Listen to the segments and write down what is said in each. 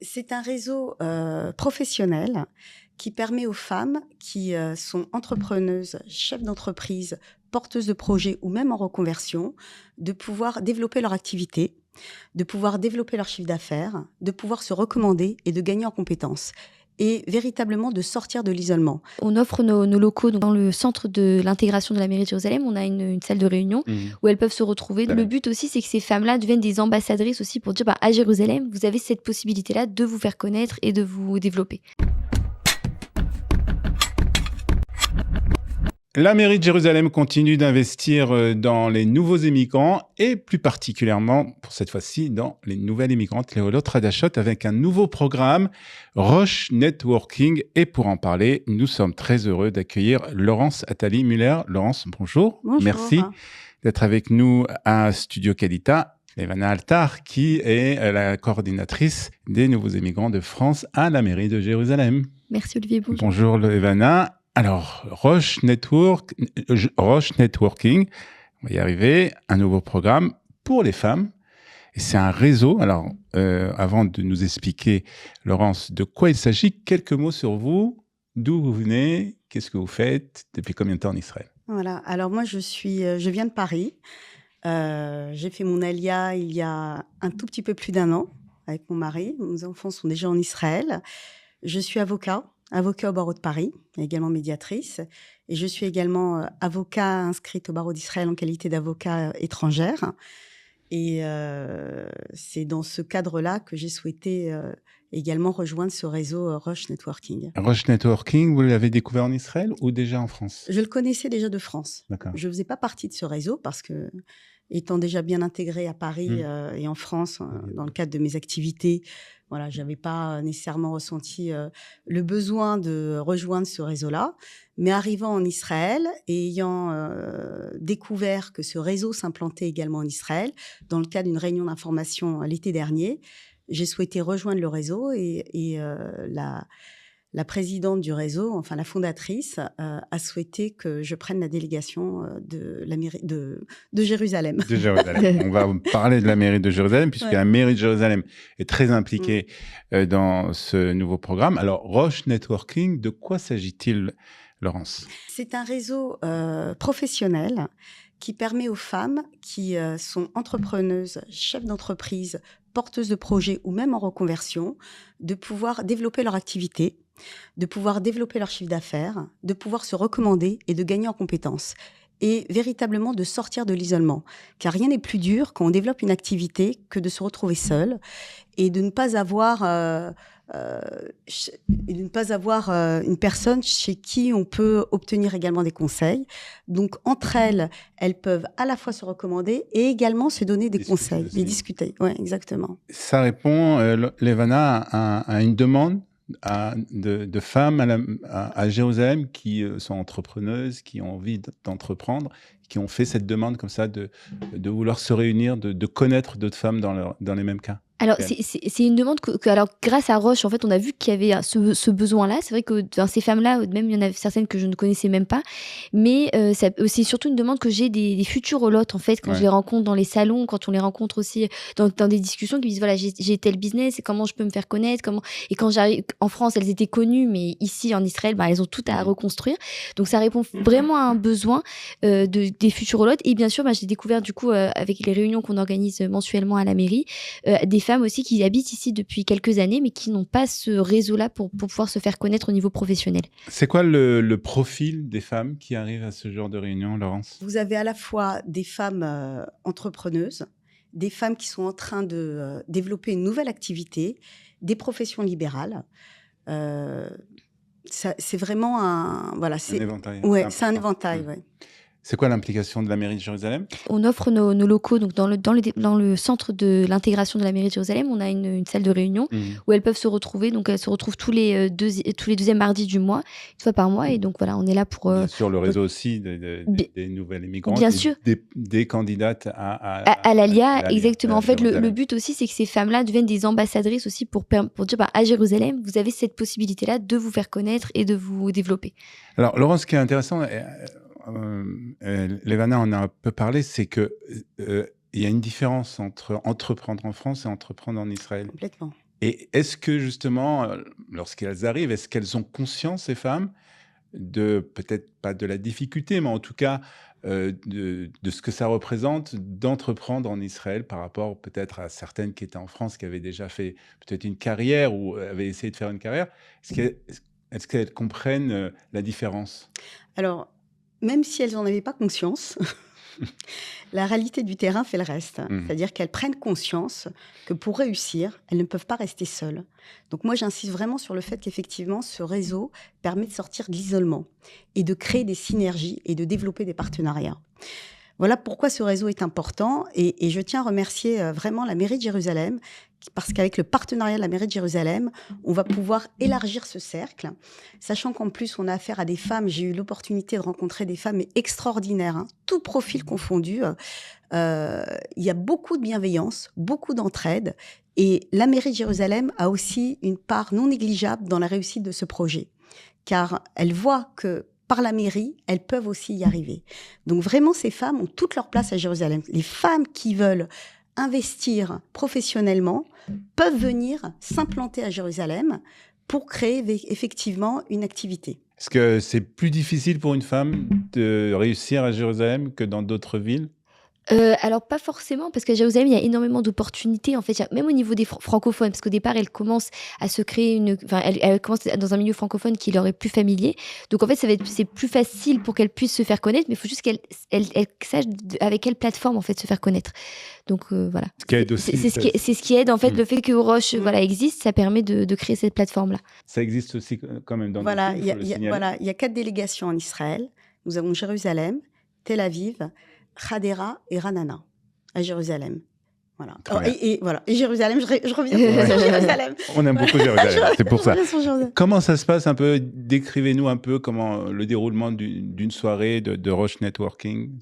C'est un réseau professionnel qui permet aux femmes qui sont entrepreneuses, chefs d'entreprise, porteuses de projets ou même en reconversion, de pouvoir développer leur activité, de pouvoir développer leur chiffre d'affaires, de pouvoir se recommander et de gagner en compétences et véritablement de sortir de l'isolement. On offre nos locaux donc, dans le centre de l'intégration de la mairie de Jérusalem. On a une salle de réunion où elles peuvent se retrouver. Le but aussi, c'est que ces femmes-là deviennent des ambassadrices aussi pour dire à Jérusalem, vous avez cette possibilité-là de vous faire connaître et de vous développer. La mairie de Jérusalem continue d'investir dans les nouveaux immigrants et plus particulièrement, pour cette fois-ci, dans les nouvelles immigrantes, les Olot Hadashot, avec un nouveau programme, Roche Networking. Et pour en parler, nous sommes très heureux d'accueillir Laurence Attali-Muller. Laurence, bonjour. Bonjour. Merci d'être avec nous à Studio Qualita. Levana Altar, qui est la coordinatrice des nouveaux immigrants de France à la mairie de Jérusalem. Merci Olivier, bonjour. Bonjour Levana. Alors, Roche Networking, on va y arriver, un nouveau programme pour les femmes. Et c'est un réseau. Alors, avant de nous expliquer, Laurence, de quoi il s'agit, quelques mots sur vous, d'où vous venez, qu'est-ce que vous faites, depuis combien de temps en Israël? Voilà, alors moi je viens de Paris. J'ai fait mon alia il y a un tout petit peu plus d'1 an avec mon mari. Nos enfants sont déjà en Israël. Je suis avocat au barreau de Paris, également médiatrice. Et je suis également avocat inscrite au barreau d'Israël en qualité d'avocat étrangère. Et c'est dans ce cadre-là que j'ai souhaité également rejoindre ce réseau Roche Networking. Roche Networking, vous l'avez découvert en Israël ou déjà en France? Je le connaissais déjà de France. D'accord. Je ne faisais pas partie de ce réseau parce que, étant déjà bien intégrée à Paris et en France, dans le cadre de mes activités, voilà, je n'avais pas nécessairement ressenti le besoin de rejoindre ce réseau-là. Mais arrivant en Israël et ayant découvert que ce réseau s'implantait également en Israël, dans le cadre d'une réunion d'information l'été dernier, j'ai souhaité rejoindre le réseau et la présidente du réseau, enfin la fondatrice, a souhaité que je prenne la délégation de la mairie de Jérusalem. De Jérusalem. On va parler de la mairie de Jérusalem, puisque la mairie de Jérusalem est très impliquée dans ce nouveau programme. Alors, Roche Networking, de quoi s'agit-il, Laurence? C'est un réseau professionnel qui permet aux femmes qui sont entrepreneuses, chefs d'entreprise, porteuses de projets ou même en reconversion, de pouvoir développer leur activité, de pouvoir développer leur chiffre d'affaires, de pouvoir se recommander et de gagner en compétences. Et véritablement de sortir de l'isolement. Car rien n'est plus dur quand on développe une activité que de se retrouver seul et de ne pas avoir... une personne chez qui on peut obtenir également des conseils. Donc, entre elles, elles peuvent à la fois se recommander et également se donner des conseils, et discuter. Oui, exactement. Ça répond, Levana, à une demande de femmes à Jérusalem qui sont entrepreneuses, qui ont envie d'entreprendre, qui ont fait cette demande comme ça de vouloir se réunir, de connaître d'autres femmes dans les mêmes cas. Alors, c'est une demande alors, grâce à Roche, en fait, on a vu qu'il y avait ce besoin-là. C'est vrai que ces femmes-là, même il y en a certaines que je ne connaissais même pas. Mais c'est surtout une demande que j'ai des futurs holotes, en fait, quand je les rencontre dans les salons, quand on les rencontre aussi dans des discussions, qui me disent, voilà, j'ai tel business, et comment je peux me faire connaître, Et quand j'arrive en France, elles étaient connues, mais ici, en Israël, elles ont tout à reconstruire. Donc, ça répond vraiment à un besoin des futurs holotes. Et bien sûr, j'ai découvert, du coup, avec les réunions qu'on organise mensuellement à la mairie, des femmes aussi qui habitent ici depuis quelques années, mais qui n'ont pas ce réseau-là pour pouvoir se faire connaître au niveau professionnel. C'est quoi le profil des femmes qui arrivent à ce genre de réunion, Laurence? Vous avez à la fois des femmes entrepreneuses, des femmes qui sont en train de développer une nouvelle activité, des professions libérales. C'est vraiment un... Voilà, un éventail. Ouais, c'est un éventail, ouais. C'est quoi l'implication de la mairie de Jérusalem? On offre nos locaux donc dans le centre de l'intégration de la mairie de Jérusalem. On a une salle de réunion où elles peuvent se retrouver. Donc, elles se retrouvent tous les deuxième mardis du mois, une fois par mois. Et donc, voilà, on est là pour... Bien sûr, le réseau aussi des nouvelles immigrantes. Bien sûr. Des candidates à l'ALIA, exactement. En fait, le but aussi, c'est que ces femmes-là deviennent des ambassadrices aussi pour dire à Jérusalem, vous avez cette possibilité-là de vous faire connaître et de vous développer. Alors, Laurence, ce qui est intéressant... Levana en a un peu parlé, c'est que il y a une différence entre entreprendre en France et entreprendre en Israël. Complètement. Et est-ce que justement, lorsqu'elles arrivent, est-ce qu'elles ont conscience, ces femmes, peut-être pas de la difficulté, mais en tout cas de ce que ça représente d'entreprendre en Israël par rapport peut-être à certaines qui étaient en France, qui avaient déjà fait peut-être une carrière ou avaient essayé de faire une carrière. Est-ce qu'elles comprennent la différence? Alors, même si elles n'en avaient pas conscience, la réalité du terrain fait le reste. C'est-à-dire qu'elles prennent conscience que pour réussir, elles ne peuvent pas rester seules. Donc moi, j'insiste vraiment sur le fait qu'effectivement, ce réseau permet de sortir de l'isolement et de créer des synergies et de développer des partenariats. Voilà pourquoi ce réseau est important. Et je tiens à remercier vraiment la mairie de Jérusalem, parce qu'avec le partenariat de la mairie de Jérusalem, on va pouvoir élargir ce cercle, sachant qu'en plus, on a affaire à des femmes. J'ai eu l'opportunité de rencontrer des femmes extraordinaires, hein, tout profil confondu. Il y a beaucoup de bienveillance, beaucoup d'entraide. Et la mairie de Jérusalem a aussi une part non négligeable dans la réussite de ce projet, car elle voit que par la mairie, elles peuvent aussi y arriver. Donc vraiment, ces femmes ont toute leur place à Jérusalem. Les femmes qui veulent investir professionnellement peuvent venir s'implanter à Jérusalem pour créer effectivement une activité. Est-ce que c'est plus difficile pour une femme de réussir à Jérusalem que dans d'autres villes? Alors pas forcément, parce qu'à Jérusalem, il y a énormément d'opportunités. En fait, même au niveau des francophones, parce qu'au départ, elle commence à se créer elle commence dans un milieu francophone qui leur est plus familier. Donc en fait, c'est plus facile pour qu'elle puisse se faire connaître, mais il faut juste qu'elle sache avec quelle plateforme en fait se faire connaître. Donc voilà. Ce qui aide aussi. C'est ce qui aide en fait, le fait que Roche existe, ça permet de créer cette plateforme-là. Ça existe aussi quand même dans voilà, d'autres villes, il y a 4 délégations en Israël. Nous avons Jérusalem, Tel Aviv, Hadera et Ranana à Jérusalem. Voilà. Et Jérusalem, je reviens sur Jérusalem. On aime beaucoup Jérusalem, c'est pour ça. Comment ça se passe un peu? Décrivez-nous un peu comment le déroulement d'une soirée de Roche Networking.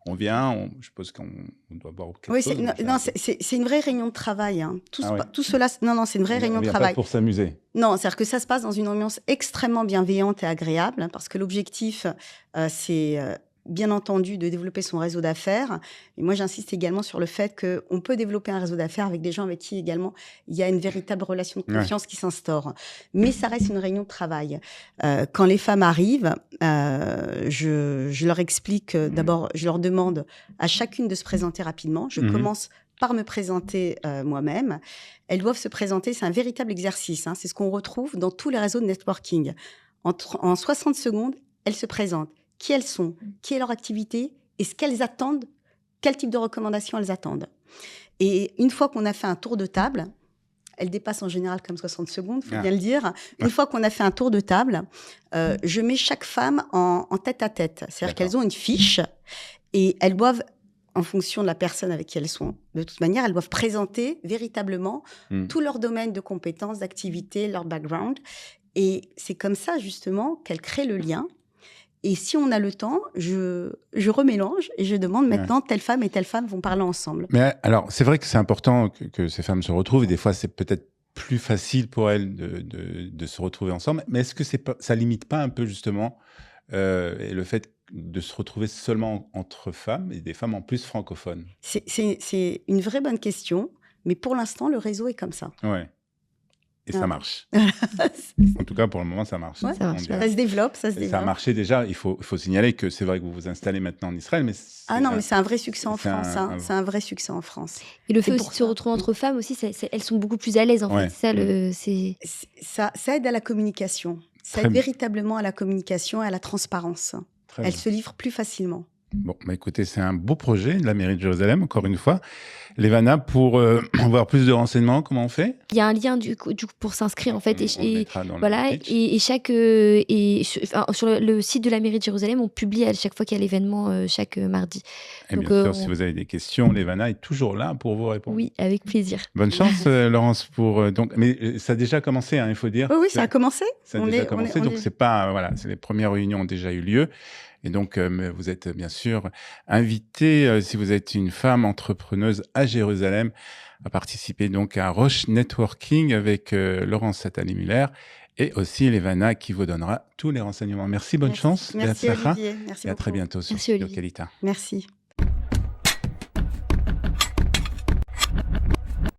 On vient, je suppose qu'on doit boire quelque chose. C'est une vraie réunion de travail. Hein. Tout cela, c'est une vraie réunion de travail. Pas pour s'amuser. Non, c'est-à-dire que ça se passe dans une ambiance extrêmement bienveillante et agréable, hein, parce que l'objectif, c'est bien entendu de développer son réseau d'affaires. Et moi, j'insiste également sur le fait qu'on peut développer un réseau d'affaires avec des gens avec qui également il y a une véritable relation de confiance qui s'instaure. Mais ça reste une réunion de travail. Quand les femmes arrivent, je leur explique, d'abord, je leur demande à chacune de se présenter rapidement. Je commence par me présenter moi-même. Elles doivent se présenter, c'est un véritable exercice. Hein. C'est ce qu'on retrouve dans tous les réseaux de networking. En 60 secondes, elles se présentent. Qui elles sont, qui est leur activité et ce qu'elles attendent, quel type de recommandations elles attendent. Et une fois qu'on a fait un tour de table, elle dépasse en général comme 60 secondes, il faut bien le dire. Une fois qu'on a fait un tour de table, je mets chaque femme en tête-à-tête. C'est-à-dire qu'elles ont une fiche et elles doivent, en fonction de la personne avec qui elles sont, de toute manière, elles doivent présenter véritablement tout leur domaine de compétences, d'activités, leur background. Et c'est comme ça, justement, qu'elles créent le lien. Et si on a le temps, je remélange et je demande maintenant telle femme et telle femme vont parler ensemble. Mais alors, c'est vrai que c'est important que ces femmes se retrouvent et des fois, c'est peut-être plus facile pour elles de se retrouver ensemble. Mais est-ce que ça limite pas un peu justement le fait de se retrouver seulement entre femmes et des femmes en plus francophones? C'est une vraie bonne question, mais pour l'instant, le réseau est comme ça. Ouais. Et ça marche. En tout cas, pour le moment, ça marche. Ouais, ça se développe, ça se développe. Ça a marché déjà. Il faut signaler que c'est vrai que vous vous installez maintenant en Israël, mais mais c'est un vrai succès en France. C'est un vrai succès en France. Et le fait aussi de se retrouver entre femmes aussi, elles sont beaucoup plus à l'aise en fait. Ça aide à la communication. Ça aide véritablement à la communication et à la transparence. Elles se livrent plus facilement. Bon, écoutez, c'est un beau projet de la mairie de Jérusalem, encore une fois. Lévana, pour avoir plus de renseignements, comment on fait? Il y a un lien du coup pour s'inscrire en fait. Sur le site de la mairie de Jérusalem, on publie à chaque fois qu'il y a l'événement, chaque mardi. Et donc, bien sûr, si vous avez des questions, Lévana est toujours là pour vous répondre. Oui, avec plaisir. Bonne chance, Laurence. Mais ça a déjà commencé, hein, il faut dire. Oui, ça a commencé. Ça a déjà commencé, donc c'est pas... les premières réunions ont déjà eu lieu. Et donc, vous êtes bien sûr invité, si vous êtes une femme entrepreneuse à Jérusalem, à participer donc à Roche Networking avec Laurence Attali-Muller et aussi Lévana qui vous donnera tous les renseignements. Merci, bonne chance. Merci Olivier. Merci et à très bientôt sur Merci, Studio Kalita. Merci.